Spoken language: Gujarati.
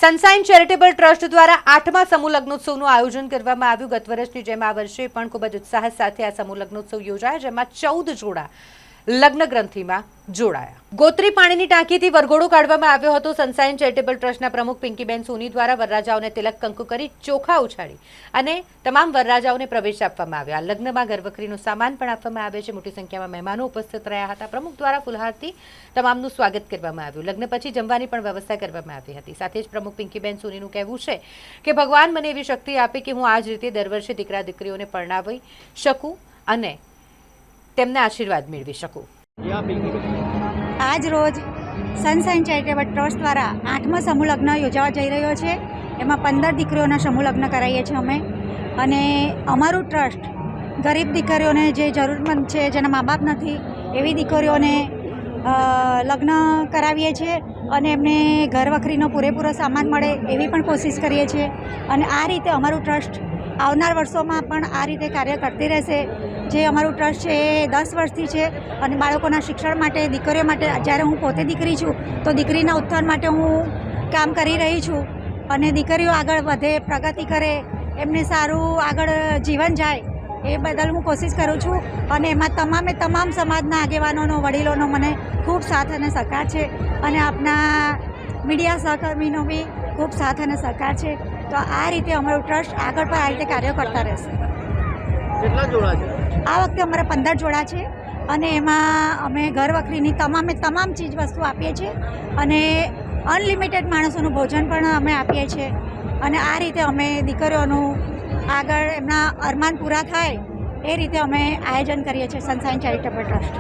સનસાઇન ચેરિટેબલ ટ્રસ્ટ દ્વારા 8મા સમૂહ લગ્નોત્સવનું આયોજન કરવામાં આવ્યું। ગત વર્ષની જેમ આ વર્ષે પણ ખૂબ જ ઉત્સાહ સાથે આ સમૂહ લગ્નોત્સવ યોજાયા, જેમાં 14 જોડા લગ્ન ગ્રંથિમાં જોડાયા। ગોત્રી પાણીની ટાંકીથી વરઘોડો કાઢવામાં આવ્યો હતો। સનસાઇન ચેરિટેબલ ટ્રસ્ટના પ્રમુખ પિંકીબેન સોની દ્વારા વરરાજાઓને તિલક કંકુ કરી ચોખા ઉછાળી અને તમામ વરરાજાઓને પ્રવેશ આપવામાં આવ્યો। આ લગ્નમાં ઘરવખરીનો સામાન પણ આપવામાં આવ્યો છે। મોટી સંખ્યામાં મહેમાનો ઉપસ્થિત રહ્યા હતા। પ્રમુખ દ્વારા ફુલહારથી તમામનું સ્વાગત કરવામાં આવ્યું। લગ્ન પછી જમવાની પણ વ્યવસ્થા કરવામાં આવી હતી। સાથે જ પ્રમુખ પિંકીબેન સોનીનું કહેવું છે કે ભગવાન મને એવી શક્તિ આપે કે હું આ જ રીતે દર વર્ષે દીકરા દીકરીઓને પરણાવી શકું અને તેમના આશીર્વાદ મેળવી શકું। આજ રોજ સનસાઇન ચેરિટેબલ ટ્રસ્ટ દ્વારા 8મા સમૂહ લગ્ન યોજાવા જઈ રહ્યો છે। એમાં 15 દીકરીઓના સમૂહ લગ્ન કરાવીએ છીએ અમે, અને અમારું ટ્રસ્ટ ગરીબ દીકરીઓને જે જરૂરતમંદ છે, જેના મા બાપ નથી, એવી દીકરીઓને લગ્ન કરાવીએ છીએ અને એમને ઘરવખરીનો પૂરેપૂરો સામાન મળે એવી પણ કોશિશ કરીએ છીએ। અને આ રીતે અમારું ટ્રસ્ટ આવનાર વર્ષોમાં પણ આ રીતે કાર્ય કરતી રહેશે। જે અમારું ટ્રસ્ટ છે એ 10 વર્ષથી છે અને બાળકોના શિક્ષણ માટે, દીકરીઓ માટે, જ્યારે હું પોતે દીકરી છું તો દીકરીના ઉત્થાન માટે હું કામ કરી રહી છું અને દીકરીઓ આગળ વધે, પ્રગતિ કરે, એમને સારું આગળ જીવન જાય એ બદલ હું કોશિશ કરું છું। અને એમાં તમામ સમાજના આગેવાનોનો, વડીલોનો મને ખૂબ સાથ અને સહકાર છે અને આપના મીડિયા સહકર્મીનો બી ખૂબ સાથ અને સહકાર છે। તો આ રીતે અમારું ટ્રસ્ટ આગળ પણ આ રીતે કાર્ય કરતા રહેશે। કેટલા જોડા છે? આ વખતે અમારા 15 જોડા છે અને એમાં અમે ઘરવખરીની તમામ ચીજ વસ્તુ આપીએ છીએ અને અનલિમિટેડ માણસોનું ભોજન પણ અમે આપીએ છીએ। અને આ રીતે અમે દીકરીઓનું આગળ એમના અરમાન પૂરા થાય એ રીતે અમે આયોજન કરીએ છીએ સનસાઇન ચેરિટેબલ ટ્રસ્ટ।